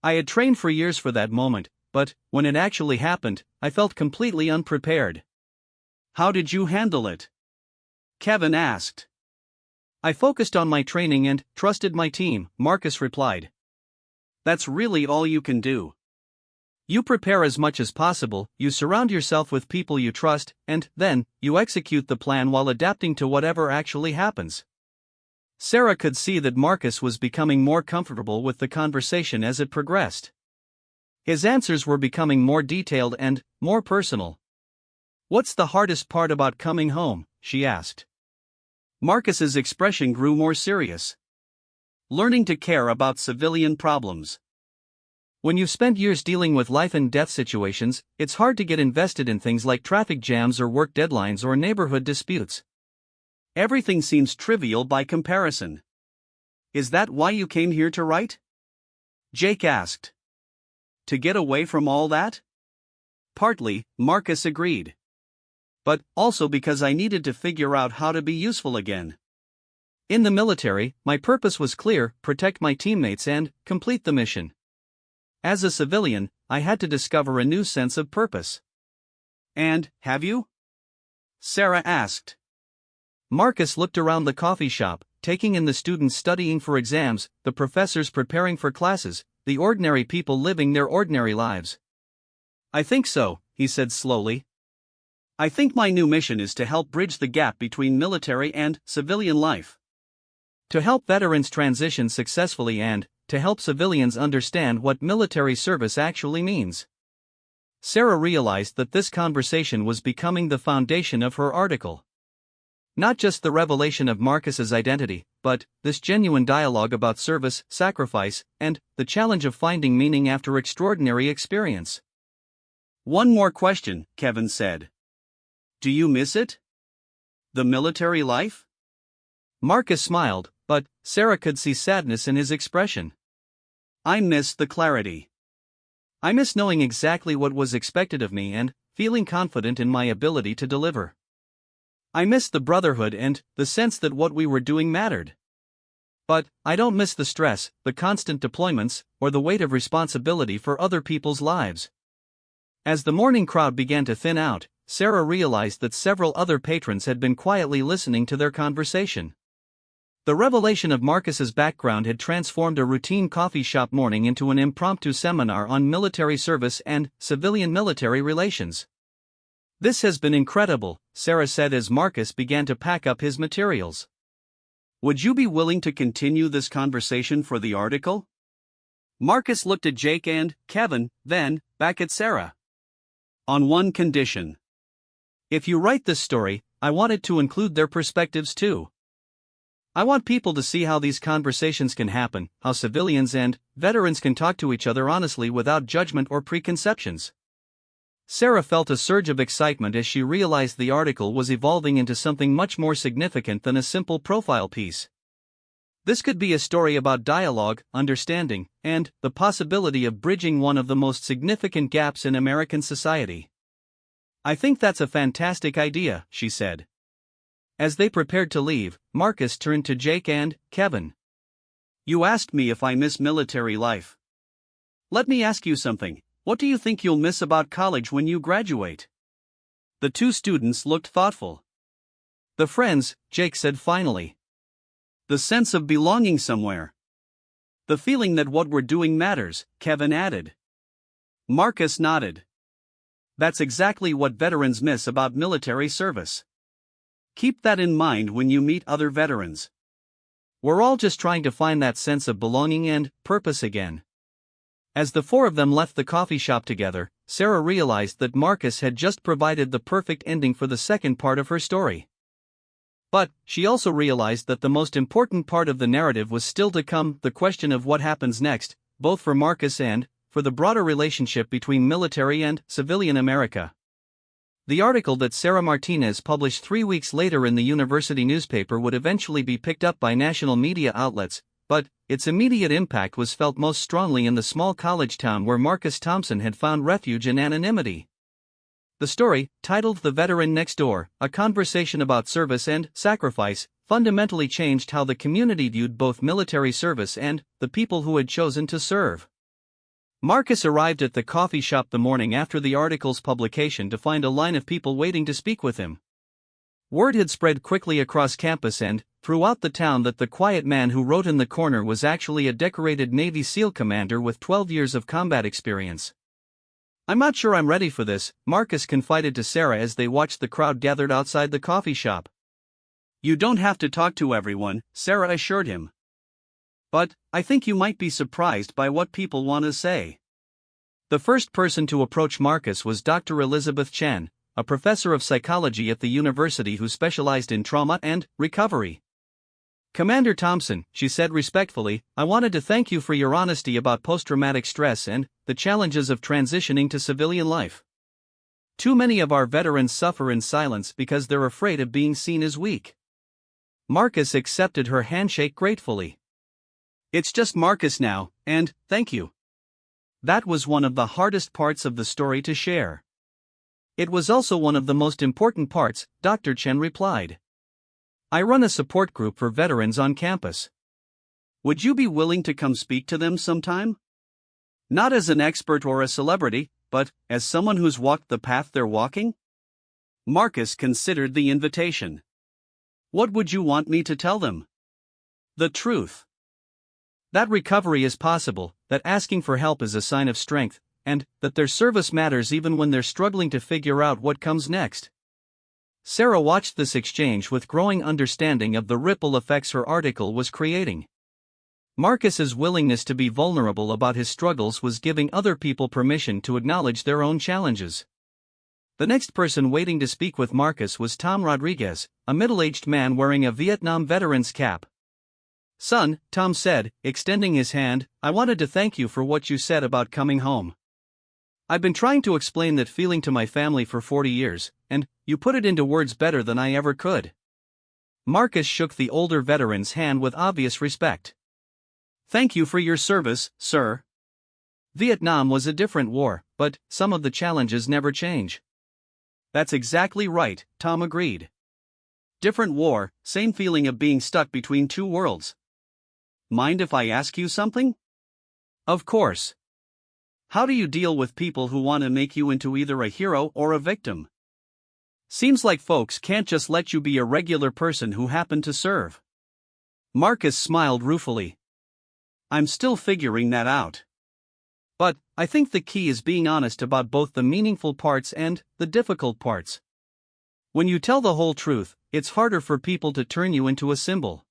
I had trained for years for that moment, but when it actually happened, I felt completely unprepared. How did you handle it? Kevin asked. I focused on my training and trusted my team, Marcus replied. That's really all you can do. You prepare as much as possible, you surround yourself with people you trust, and then, you execute the plan while adapting to whatever actually happens. Sarah could see that Marcus was becoming more comfortable with the conversation as it progressed. His answers were becoming more detailed and more personal. What's the hardest part about coming home? She asked. Marcus's expression grew more serious. Learning to care about civilian problems. When you've spent years dealing with life and death situations, it's hard to get invested in things like traffic jams or work deadlines or neighborhood disputes. Everything seems trivial by comparison. Is that why you came here to write? Jake asked. To get away from all that? Partly, Marcus agreed. But also because I needed to figure out how to be useful again. In the military, my purpose was clear: protect my teammates and complete the mission. As a civilian, I had to discover a new sense of purpose. And, have you? Sarah asked. Marcus looked around the coffee shop, taking in the students studying for exams, the professors preparing for classes, the ordinary people living their ordinary lives. I think so, he said slowly. I think my new mission is to help bridge the gap between military and civilian life. To help veterans transition successfully and to help civilians understand what military service actually means. Sarah realized that this conversation was becoming the foundation of her article. Not just the revelation of Marcus's identity, but this genuine dialogue about service, sacrifice, and the challenge of finding meaning after extraordinary experience. One more question, Kevin said. Do you miss it? The military life? Marcus smiled, but Sarah could see sadness in his expression. I miss the clarity. I miss knowing exactly what was expected of me and feeling confident in my ability to deliver. I miss the brotherhood and the sense that what we were doing mattered. But I don't miss the stress, the constant deployments, or the weight of responsibility for other people's lives. As the morning crowd began to thin out, Sarah realized that several other patrons had been quietly listening to their conversation. The revelation of Marcus's background had transformed a routine coffee shop morning into an impromptu seminar on military service and civilian-military relations. This has been incredible, Sarah said as Marcus began to pack up his materials. Would you be willing to continue this conversation for the article? Marcus looked at Jake and Kevin, then back at Sarah. On one condition. If you write this story, I want it to include their perspectives too. I want people to see how these conversations can happen, how civilians and veterans can talk to each other honestly without judgment or preconceptions. Sarah felt a surge of excitement as she realized the article was evolving into something much more significant than a simple profile piece. This could be a story about dialogue, understanding, and the possibility of bridging one of the most significant gaps in American society. I think that's a fantastic idea, she said. As they prepared to leave, Marcus turned to Jake and Kevin. You asked me if I miss military life. Let me ask you something. What do you think you'll miss about college when you graduate? The two students looked thoughtful. The friends, Jake said finally. The sense of belonging somewhere. The feeling that what we're doing matters, Kevin added. Marcus nodded. That's exactly what veterans miss about military service. Keep that in mind when you meet other veterans. We're all just trying to find that sense of belonging and purpose again. As the four of them left the coffee shop together, Sarah realized that Marcus had just provided the perfect ending for the second part of her story. But she also realized that the most important part of the narrative was still to come, the question of what happens next, both for Marcus and for the broader relationship between military and civilian America. The article that Sarah Martinez published 3 weeks later in the university newspaper would eventually be picked up by national media outlets, but its immediate impact was felt most strongly in the small college town where Marcus Thompson had found refuge in anonymity. The story, titled The Veteran Next Door, A Conversation About Service and Sacrifice, fundamentally changed how the community viewed both military service and the people who had chosen to serve. Marcus arrived at the coffee shop the morning after the article's publication to find a line of people waiting to speak with him. Word had spread quickly across campus and throughout the town that the quiet man who wrote in the corner was actually a decorated Navy SEAL commander with 12 years of combat experience. "I'm not sure I'm ready for this," Marcus confided to Sarah as they watched the crowd gathered outside the coffee shop. "You don't have to talk to everyone," Sarah assured him. "But I think you might be surprised by what people want to say." The first person to approach Marcus was Dr. Elizabeth Chen, a professor of psychology at the university who specialized in trauma and recovery. "Commander Thompson," she said respectfully, "I wanted to thank you for your honesty about post-traumatic stress and the challenges of transitioning to civilian life. Too many of our veterans suffer in silence because they're afraid of being seen as weak." Marcus accepted her handshake gratefully. "It's just Marcus now, and thank you." That was one of the hardest parts of the story to share. "It was also one of the most important parts," Dr. Chen replied. "I run a support group for veterans on campus. Would you be willing to come speak to them sometime? Not as an expert or a celebrity, but as someone who's walked the path they're walking?" Marcus considered the invitation. "What would you want me to tell them?" "The truth. That recovery is possible, that asking for help is a sign of strength, and that their service matters even when they're struggling to figure out what comes next." Sarah watched this exchange with growing understanding of the ripple effects her article was creating. Marcus's willingness to be vulnerable about his struggles was giving other people permission to acknowledge their own challenges. The next person waiting to speak with Marcus was Tom Rodriguez, a middle-aged man wearing a Vietnam veteran's cap. "Son," Tom said, extending his hand, "I wanted to thank you for what you said about coming home. I've been trying to explain that feeling to my family for 40 years, and you put it into words better than I ever could." Marcus shook the older veteran's hand with obvious respect. "Thank you for your service, sir. Vietnam was a different war, but some of the challenges never change." "That's exactly right," Tom agreed. "Different war, same feeling of being stuck between two worlds. Mind if I ask you something?" "Of course." "How do you deal with people who want to make you into either a hero or a victim? Seems like folks can't just let you be a regular person who happened to serve." Marcus smiled ruefully. "I'm still figuring that out. But I think the key is being honest about both the meaningful parts and the difficult parts. When you tell the whole truth, it's harder for people to turn you into a symbol."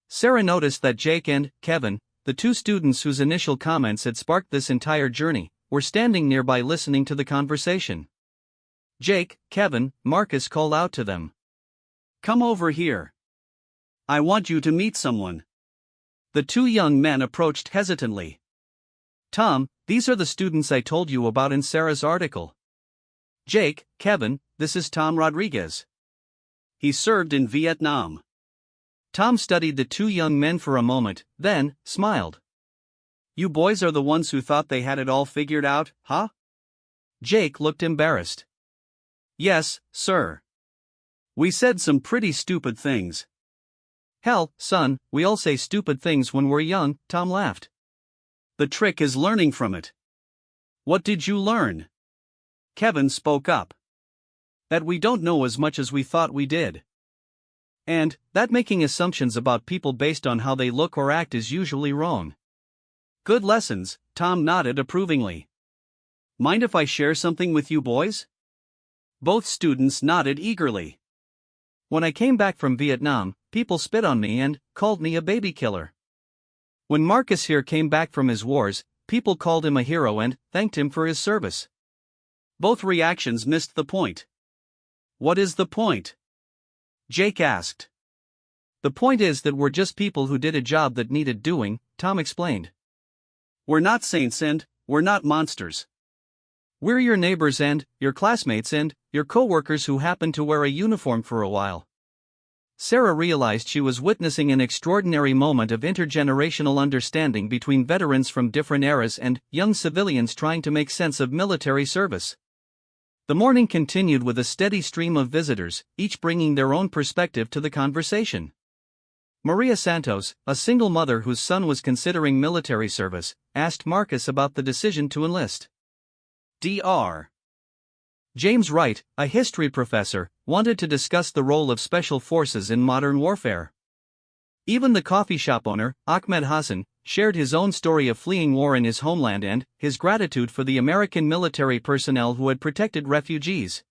Sarah noticed that Jake and Kevin, the two students whose initial comments had sparked this entire journey, were standing nearby listening to the conversation. "Jake, Kevin," Marcus called out to them. "Come over here. I want you to meet someone." The two young men approached hesitantly. "Tom, these are the students I told you about in Sarah's article." "Jake, Kevin, this is Tom Rodriguez. He served in Vietnam." Tom studied the two young men for a moment, then smiled. "You boys are the ones who thought they had it all figured out, huh?" Jake looked embarrassed. "Yes, sir. We said some pretty stupid things." "Hell, son, we all say stupid things when we're young," Tom laughed. "The trick is learning from it." "What did you learn?" Kevin spoke up. "That we don't know as much as we thought we did. And that making assumptions about people based on how they look or act is usually wrong." "Good lessons," Tom nodded approvingly. "Mind if I share something with you boys?" Both students nodded eagerly. "When I came back from Vietnam, people spit on me and called me a baby killer. When Marcus here came back from his wars, people called him a hero and thanked him for his service." Both reactions missed the point. "What is the point?" Jake asked. "The point is that we're just people who did a job that needed doing," Tom explained. "We're not saints and we're not monsters. We're your neighbors and your classmates and your coworkers who happen to wear a uniform for a while. Sarah realized she was witnessing an extraordinary moment of intergenerational understanding between veterans from different eras and young civilians trying to make sense of military service. The morning continued with a steady stream of visitors, each bringing their own perspective to the conversation. Maria Santos, a single mother whose son was considering military service, asked Marcus about the decision to enlist. Dr. James Wright, a history professor, wanted to discuss the role of special forces in modern warfare. Even the coffee shop owner, Ahmed Hassan, shared his own story of fleeing war in his homeland and his gratitude for the American military personnel who had protected refugees.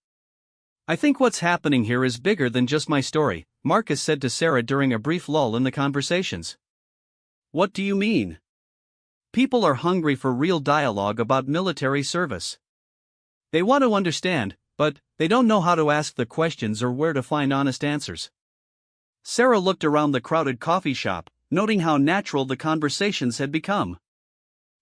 I think what's happening here is bigger than just my story, Marcus said to Sarah during a brief lull in the conversations. What do you mean? People are hungry for real dialogue about military service. They want to understand, but they don't know how to ask the questions or where to find honest answers. Sarah looked around the crowded coffee shop, noting how natural the conversations had become.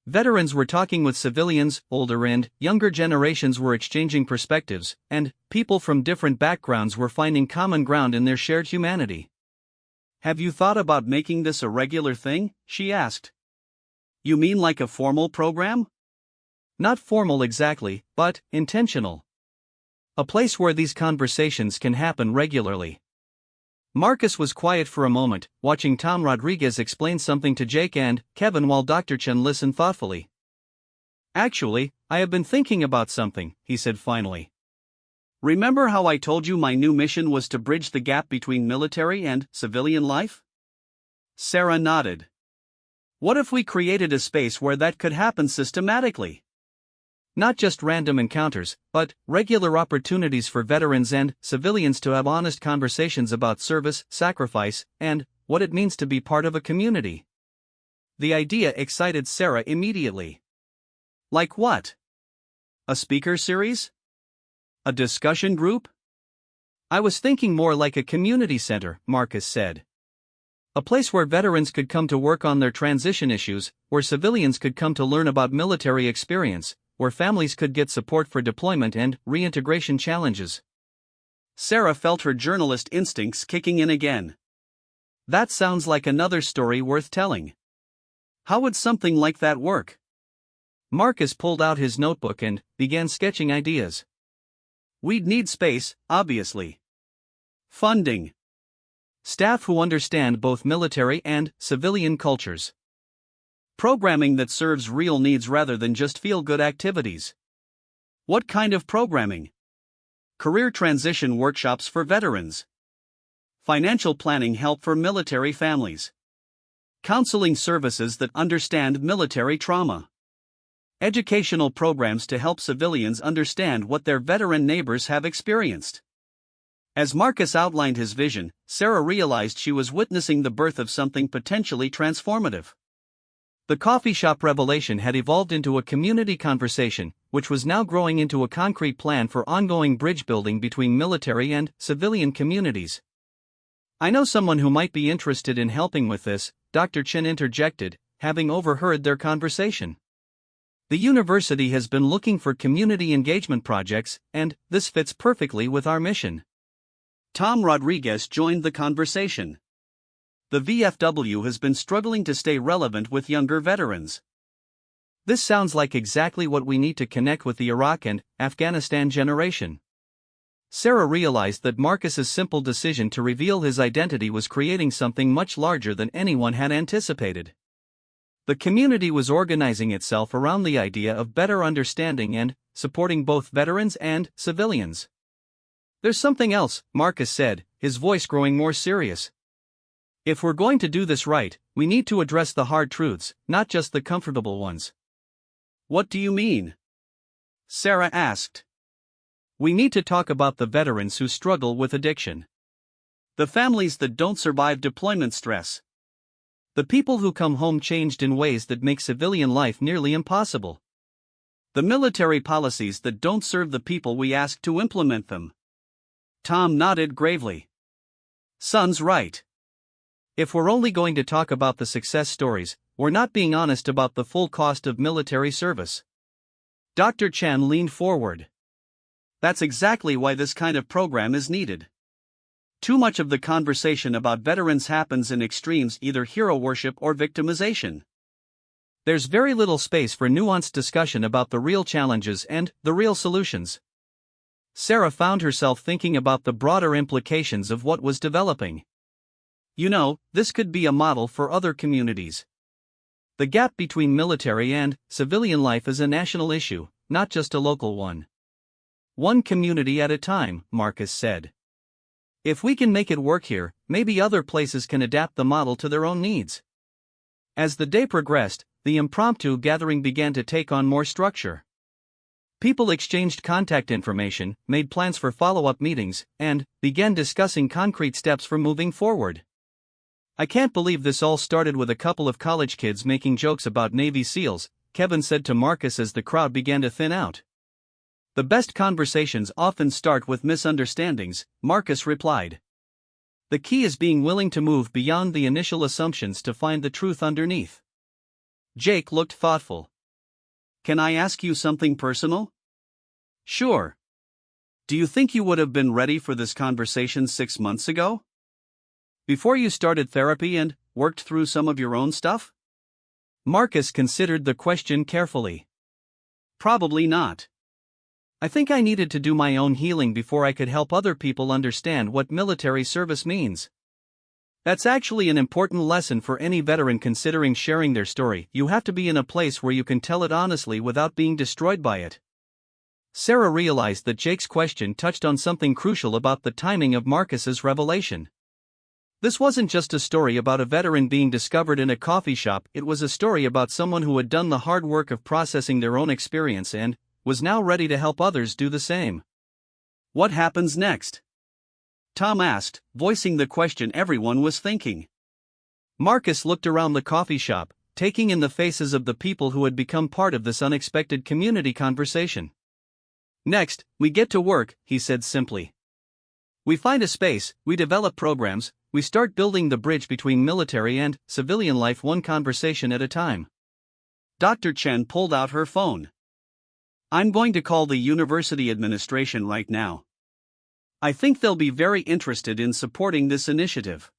Veterans were talking with civilians, older and younger generations were exchanging perspectives, and people from different backgrounds were finding common ground in their shared humanity. Have you thought about making this a regular thing? She asked. You mean like a formal program? Not formal exactly, but intentional. A place where these conversations can happen regularly. Marcus was quiet for a moment, watching Tom Rodriguez explain something to Jake and Kevin while Dr. Chen listened thoughtfully. Actually, I have been thinking about something, he said finally. Remember how I told you my new mission was to bridge the gap between military and civilian life? Sarah nodded. What if we created a space where that could happen systematically? Not just random encounters, but regular opportunities for veterans and civilians to have honest conversations about service, sacrifice, and what it means to be part of a community. The idea excited Sarah immediately. Like what? A speaker series? A discussion group? I was thinking more like a community center, Marcus said. A place where veterans could come to work on their transition issues, where civilians could come to learn about military experience, where families could get support for deployment and reintegration challenges. Sarah felt her journalist instincts kicking in again. That sounds like another story worth telling. How would something like that work? Marcus pulled out his notebook and began sketching ideas. We'd need space, obviously. Funding. Staff who understand both military and civilian cultures. Programming that serves real needs rather than just feel-good activities. What kind of programming? Career transition workshops for veterans. Financial planning help for military families. Counseling services that understand military trauma. Educational programs to help civilians understand what their veteran neighbors have experienced. As Marcus outlined his vision, Sarah realized she was witnessing the birth of something potentially transformative. The coffee shop revelation had evolved into a community conversation, which was now growing into a concrete plan for ongoing bridge building between military and civilian communities. I know someone who might be interested in helping with this, Dr. Chen interjected, having overheard their conversation. The university has been looking for community engagement projects, and this fits perfectly with our mission. Tom Rodriguez joined the conversation. The VFW has been struggling to stay relevant with younger veterans. This sounds like exactly what we need to connect with the Iraq and Afghanistan generation. Sarah realized that Marcus's simple decision to reveal his identity was creating something much larger than anyone had anticipated. The community was organizing itself around the idea of better understanding and supporting both veterans and civilians. There's something else, Marcus said, his voice growing more serious. If we're going to do this right, we need to address the hard truths, not just the comfortable ones. What do you mean? Sarah asked. We need to talk about the veterans who struggle with addiction. The families that don't survive deployment stress. The people who come home changed in ways that make civilian life nearly impossible. The military policies that don't serve the people we ask to implement them. Tom nodded gravely. Son's right. If we're only going to talk about the success stories, we're not being honest about the full cost of military service. Dr. Chan leaned forward. That's exactly why this kind of program is needed. Too much of the conversation about veterans happens in extremes, either hero worship or victimization. There's very little space for nuanced discussion about the real challenges and the real solutions. Sarah found herself thinking about the broader implications of what was developing. You know, this could be a model for other communities. The gap between military and civilian life is a national issue, not just a local one. One community at a time, Marcus said. If we can make it work here, maybe other places can adapt the model to their own needs. As the day progressed, the impromptu gathering began to take on more structure. People exchanged contact information, made plans for follow-up meetings, and began discussing concrete steps for moving forward. I can't believe this all started with a couple of college kids making jokes about Navy SEALs, Kevin said to Marcus as the crowd began to thin out. The best conversations often start with misunderstandings, Marcus replied. The key is being willing to move beyond the initial assumptions to find the truth underneath. Jake looked thoughtful. Can I ask you something personal? Sure. Do you think you would have been ready for this conversation 6 months ago? Before you started therapy and worked through some of your own stuff? Marcus considered the question carefully. Probably not. I think I needed to do my own healing before I could help other people understand what military service means. That's actually an important lesson for any veteran considering sharing their story. You have to be in a place where you can tell it honestly without being destroyed by it. Sarah realized that Jake's question touched on something crucial about the timing of Marcus's revelation. This wasn't just a story about a veteran being discovered in a coffee shop, it was a story about someone who had done the hard work of processing their own experience and was now ready to help others do the same. What happens next? Tom asked, voicing the question everyone was thinking. Marcus looked around the coffee shop, taking in the faces of the people who had become part of this unexpected community conversation. Next, we get to work, he said simply. We find a space, we develop programs, we start building the bridge between military and civilian life one conversation at a time. Dr. Chen pulled out her phone. I'm going to call the university administration right now. I think they'll be very interested in supporting this initiative.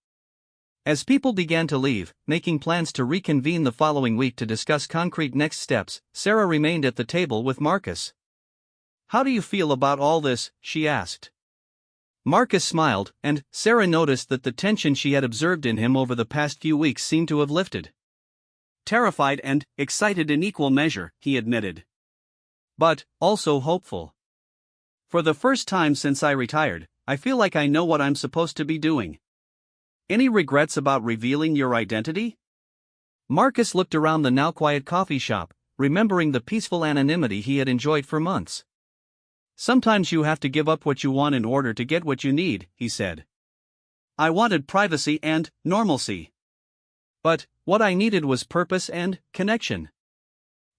As people began to leave, making plans to reconvene the following week to discuss concrete next steps, Sarah remained at the table with Marcus. How do you feel about all this? She asked. Marcus smiled, and Sarah noticed that the tension she had observed in him over the past few weeks seemed to have lifted. Terrified and excited in equal measure, he admitted. But also hopeful. For the first time since I retired, I feel like I know what I'm supposed to be doing. Any regrets about revealing your identity? Marcus looked around the now quiet coffee shop, remembering the peaceful anonymity he had enjoyed for months. Sometimes you have to give up what you want in order to get what you need, he said. I wanted privacy and normalcy. But what I needed was purpose and connection.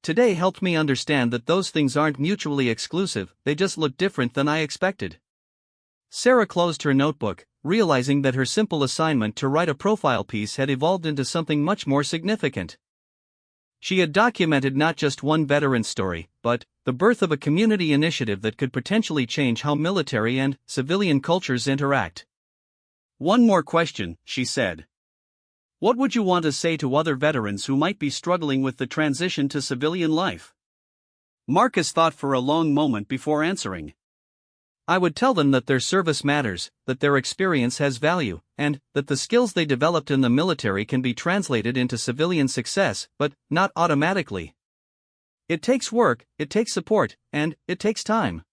Today helped me understand that those things aren't mutually exclusive, they just look different than I expected. Sarah closed her notebook, realizing that her simple assignment to write a profile piece had evolved into something much more significant. She had documented not just one veteran's story, but the birth of a community initiative that could potentially change how military and civilian cultures interact. One more question, she said. What would you want to say to other veterans who might be struggling with the transition to civilian life? Marcus thought for a long moment before answering. I would tell them that their service matters, that their experience has value, and that the skills they developed in the military can be translated into civilian success, but not automatically. It takes work, it takes support, and it takes time.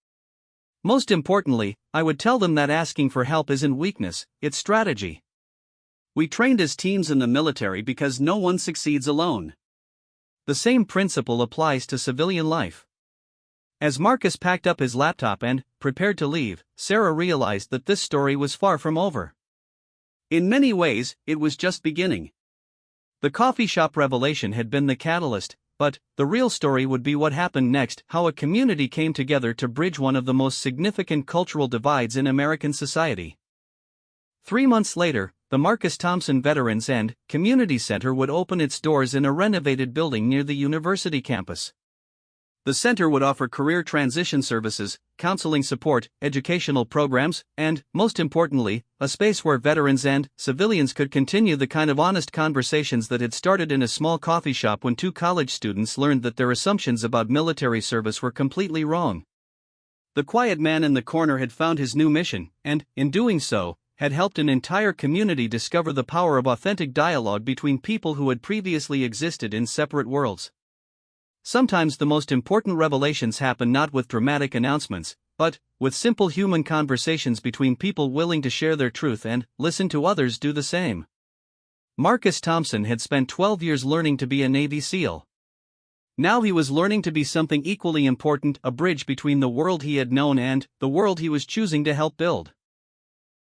Most importantly, I would tell them that asking for help isn't weakness, it's strategy. We trained as teams in the military because no one succeeds alone. The same principle applies to civilian life. As Marcus packed up his laptop and prepared to leave, Sarah realized that this story was far from over. In many ways, it was just beginning. The coffee shop revelation had been the catalyst, but the real story would be what happened next, how a community came together to bridge one of the most significant cultural divides in American society. 3 months later, the Marcus Thompson Veterans and Community Center would open its doors in a renovated building near the university campus. The center would offer career transition services, counseling support, educational programs, and, most importantly, a space where veterans and civilians could continue the kind of honest conversations that had started in a small coffee shop when two college students learned that their assumptions about military service were completely wrong. The quiet man in the corner had found his new mission, and, in doing so, had helped an entire community discover the power of authentic dialogue between people who had previously existed in separate worlds. Sometimes the most important revelations happen not with dramatic announcements, but with simple human conversations between people willing to share their truth and listen to others do the same. Marcus Thompson had spent 12 years learning to be a Navy SEAL. Now he was learning to be something equally important, a bridge between the world he had known and the world he was choosing to help build.